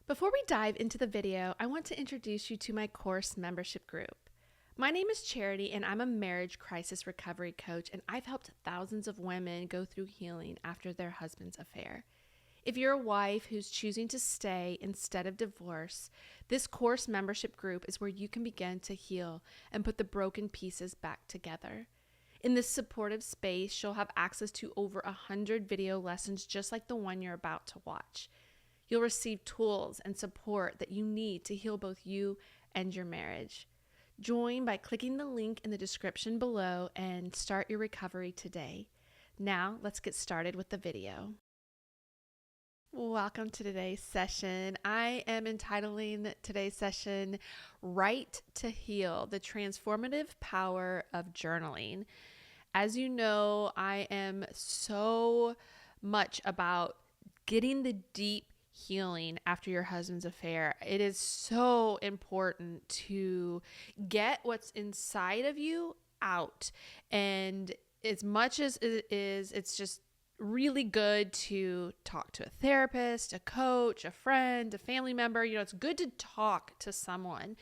Before we dive into the video, I want to introduce you to my course membership group. My name is Charity, and I'm a marriage crisis recovery coach, and I've helped thousands of women go through healing after their husband's affair. If you're a wife who's choosing to stay instead of divorce, this course membership group is where you can begin to heal and put the broken pieces back together. In this supportive space, you'll have access to over 100 video lessons just like the one you're about to watch. You'll receive tools and support that you need to heal both you and your marriage. Join by clicking the link in the description below and start your recovery today. Now, let's get started with the video. Welcome to today's session. I am entitling today's session, Right to Heal, the Transformative Power of Journaling. As you know, I am so much about getting the deep healing after your husband's affair. It is so important to get what's inside of you out. And as much as it is, it's just really good to talk to a therapist, a coach, a friend, a family member. It's good to talk to someone,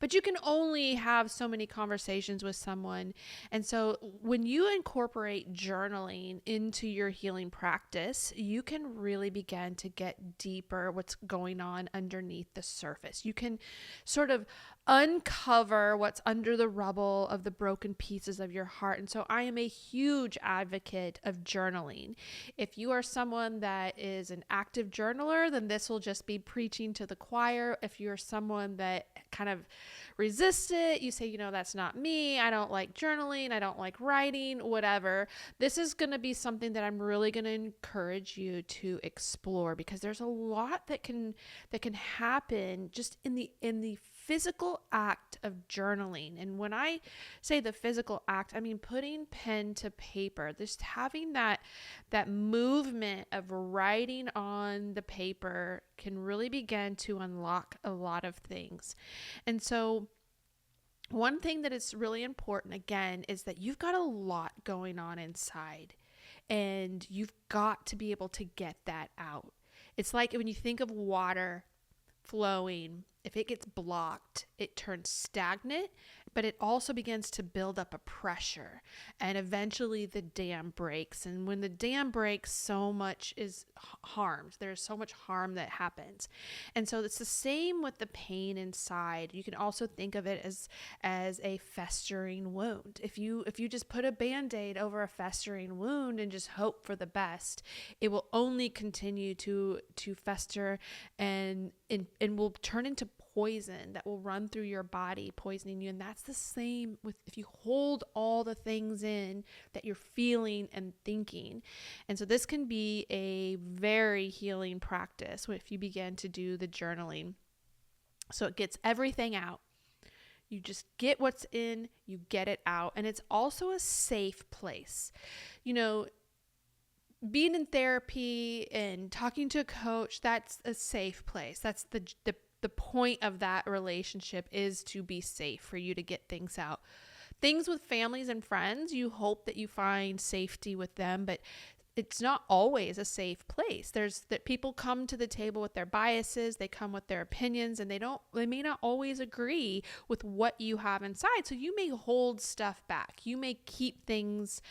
but you can only have so many conversations with someone. And so when you incorporate journaling into your healing practice, you can really begin to get deeper what's going on underneath the surface. You can sort of uncover what's under the rubble of the broken pieces of your heart. And so I am a huge advocate of journaling. If you are someone that is an active journaler, then this will just be preaching to the choir. If you're someone that kind of resists it, you say, that's not me. I don't like journaling. I don't like writing, whatever. This is going to be something that I'm really going to encourage you to explore, because there's a lot that can happen just in the physical act of journaling. And when I say the physical act, I mean putting pen to paper, just having that movement of writing on the paper can really begin to unlock a lot of things. And so one thing that is really important, again, is that you've got a lot going on inside, and you've got to be able to get that out. It's like when you think of water flowing, if it gets blocked, it turns stagnant, but it also begins to build up a pressure, and eventually the dam breaks. And when the dam breaks, so much is harmed. There's so much harm that happens. And so it's the same with the pain inside. You can also think of it as a festering wound. If you just put a Band-Aid over a festering wound and just hope for the best, it will only continue to fester and will turn into poison that will run through your body, poisoning you. And that's the same with if you hold all the things in that you're feeling and thinking. And so this can be a very healing practice if you begin to do the journaling. So it gets everything out. You just get what's in, you get it out. And it's also a safe place. Being in therapy and talking to a coach, that's a safe place. That's the point of that relationship, is to be safe, for you to get things out. Things with families and friends, you hope that you find safety with them, but it's not always a safe place. That people come to the table with their biases, they come with their opinions, and they may not always agree with what you have inside. So you may hold stuff back. You may keep things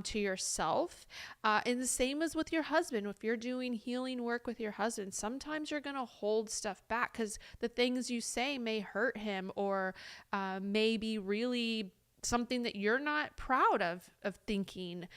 to yourself. And the same as with your husband. If you're doing healing work with your husband, sometimes you're going to hold stuff back because the things you say may hurt him, or may be really something that you're not proud of thinking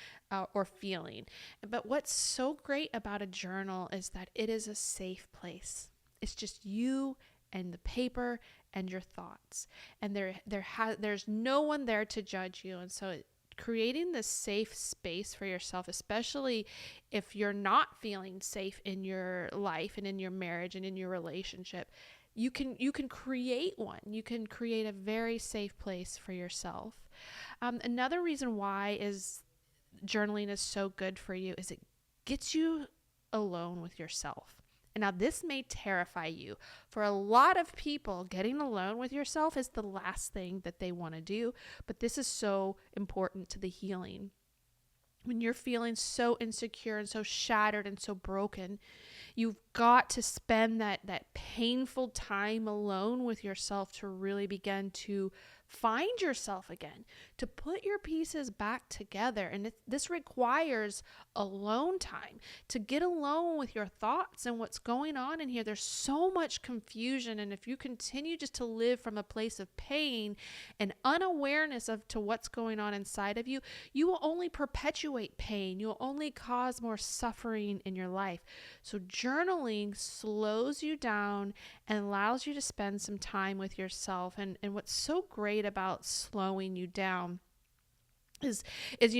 or feeling. But what's so great about a journal is that it is a safe place. It's just you and the paper and your thoughts, and there's no one there to judge you. And so creating this safe space for yourself, especially if you're not feeling safe in your life and in your marriage and in your relationship, you can create one. You can create a very safe place for yourself. Another reason why journaling is so good for you is it gets you alone with yourself. And now this may terrify you. For a lot of people, getting alone with yourself is the last thing that they want to do, but this is so important to the healing. When you're feeling so insecure and so shattered and so broken, You've got to spend that painful time alone with yourself to really begin to find yourself again, to put your pieces back together. And this requires alone time, to get alone with your thoughts and what's going on in here. There's so much confusion. And if you continue just to live from a place of pain and unawareness of to what's going on inside of you, you will only perpetuate pain. You'll only cause more suffering in your life. So journaling slows you down and allows you to spend some time with yourself. And what's so great about slowing you down is if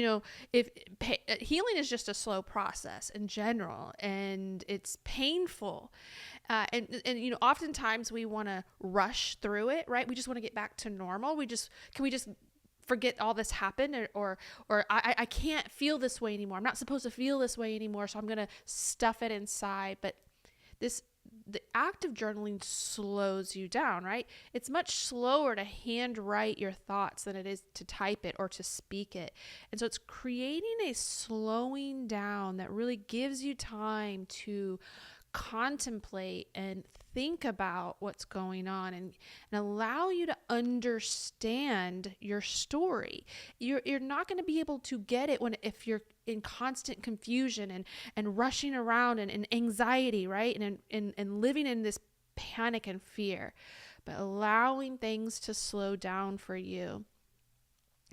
healing is just a slow process in general, and it's painful, and oftentimes we want to rush through it, right? We just want to get back to normal. Can we just forget all this happened, or I can't feel this way anymore. I'm not supposed to feel this way anymore, so I'm gonna stuff it inside. But the act of journaling slows you down, right? It's much slower to handwrite your thoughts than it is to type it or to speak it. And so it's creating a slowing down that really gives you time to contemplate and think about what's going on, and allow you to understand your story. You're not going to be able to get it if you're in constant confusion and rushing around and anxiety, right? And living in this panic and fear, but allowing things to slow down for you.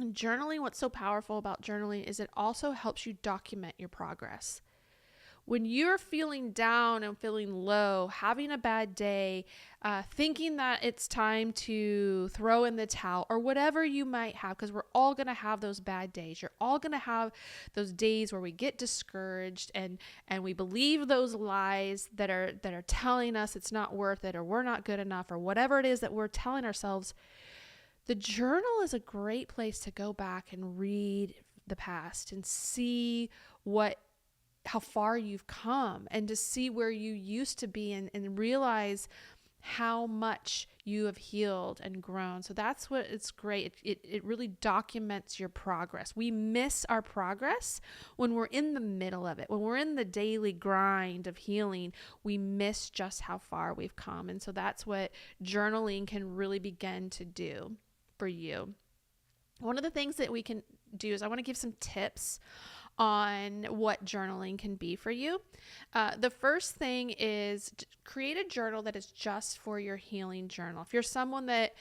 And journaling, what's so powerful about journaling is it also helps you document your progress. When you're feeling down and feeling low, having a bad day, thinking that it's time to throw in the towel or whatever you might have, because we're all going to have those bad days. You're all going to have those days where we get discouraged and we believe those lies that are telling us it's not worth it, or we're not good enough, or whatever it is that we're telling ourselves. The journal is a great place to go back and read the past and see how far you've come, and to see where you used to be, and realize how much you have healed and grown. So that's what it's great. It really documents your progress. We miss our progress when we're in the middle of it. When we're in the daily grind of healing, we miss just how far we've come. And so that's what journaling can really begin to do for you. One of the things that we can do is I want to give some tips on what journaling can be for you. The first thing is create a journal that is just for your healing journal. If you're someone that,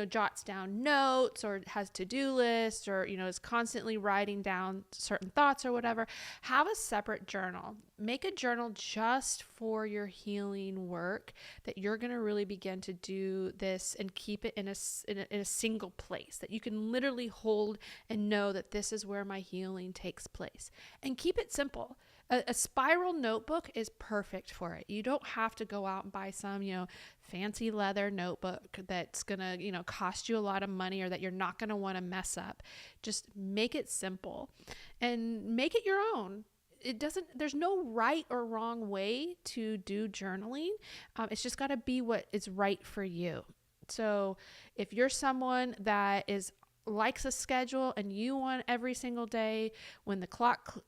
jots down notes or has to-do lists, or, is constantly writing down certain thoughts or whatever, have a separate journal. Make a journal just for your healing work, that you're going to really begin to do this and keep it in a single place that you can literally hold and know that this is where my healing takes place. And keep it simple. A spiral notebook is perfect for it. You don't have to go out and buy some, fancy leather notebook that's going to, cost you a lot of money, or that you're not going to want to mess up. Just make it simple and make it your own. There's no right or wrong way to do journaling. It's just got to be what is right for you. So if you're someone that likes a schedule, and you want every single day when the clock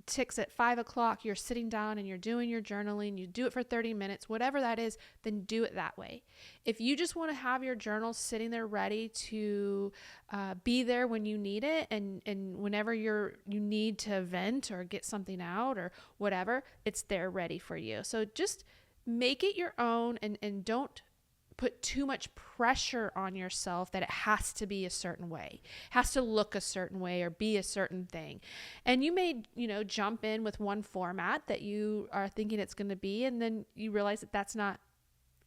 ticks at 5:00, you're sitting down and you're doing your journaling, you do it for 30 minutes, whatever that is, then do it that way. If you just want to have your journal sitting there ready to be there when you need it, and whenever you need to vent or get something out or whatever, it's there ready for you. So just make it your own, and don't put too much pressure on yourself that it has to be a certain way, has to look a certain way or be a certain thing. And you may, jump in with one format that you are thinking it's going to be, and then you realize that that's not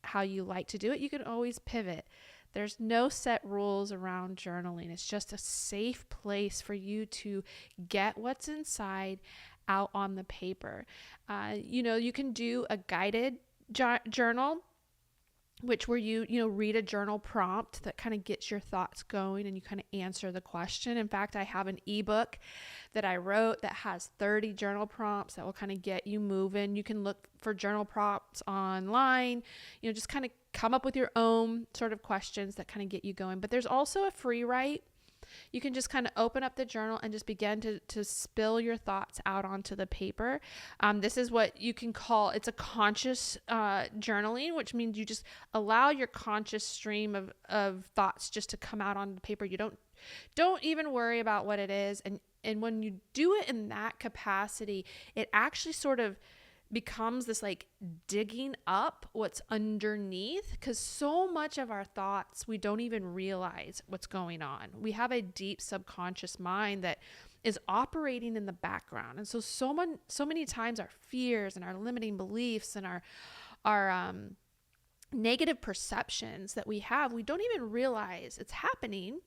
how you like to do it. You can always pivot. There's no set rules around journaling. It's just a safe place for you to get what's inside out on the paper. You can do a guided journal, where you read a journal prompt that kind of gets your thoughts going, and you kind of answer the question. In fact, I have an ebook that I wrote that has 30 journal prompts that will kind of get you moving. You can look for journal prompts online, just kind of come up with your own sort of questions that kind of get you going. But there's also a free write you can just kind of open up the journal and just begin to spill your thoughts out onto the paper. This is what you can call, it's a conscious journaling, which means you just allow your conscious stream of thoughts just to come out on the paper. You don't even worry about what it is. And when you do it in that capacity, it actually sort of becomes this like digging up what's underneath, because so much of our thoughts, we don't even realize what's going on. We have a deep subconscious mind that is operating in the background. And so many times our fears and our limiting beliefs and our negative perceptions that we have, we don't even realize it's happening.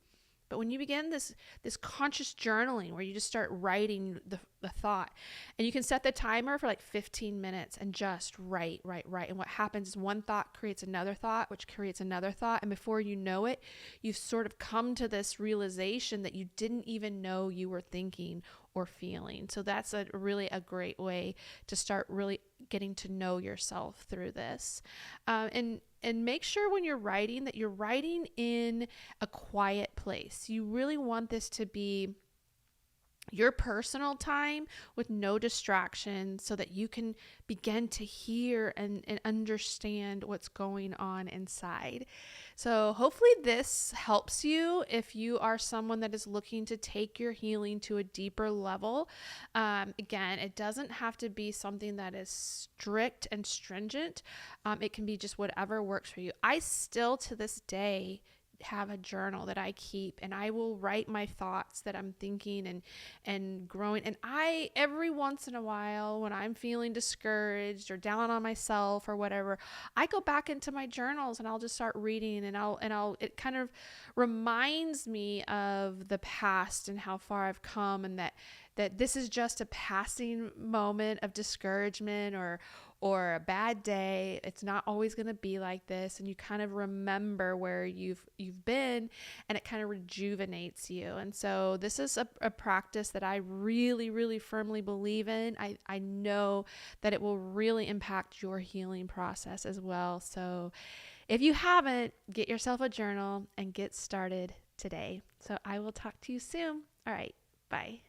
But when you begin this conscious journaling where you just start writing the thought, and you can set the timer for like 15 minutes and just write. And what happens is one thought creates another thought, which creates another thought. And before you know it, you've sort of come to this realization that you didn't even know you were thinking or feeling. So that's really a great way to start really getting to know yourself through this. And make sure when you're writing that you're writing in a quiet place. You really want this to be your personal time with no distractions, so that you can begin to hear and understand what's going on inside. So hopefully this helps you if you are someone that is looking to take your healing to a deeper level. Again, it doesn't have to be something that is strict and stringent. It can be just whatever works for you. I still to this day have a journal that I keep, and I will write my thoughts that I'm thinking and growing. And I, every once in a while, when I'm feeling discouraged or down on myself or whatever, I go back into my journals and I'll just start reading, and it kind of reminds me of the past and how far I've come, and that this is just a passing moment of discouragement or a bad day. It's not always going to be like this. And you kind of remember where you've been, and it kind of rejuvenates you. And so this is a practice that I really, really firmly believe in. I know that it will really impact your healing process as well. So if you haven't, get yourself a journal and get started today. So I will talk to you soon. All right. Bye.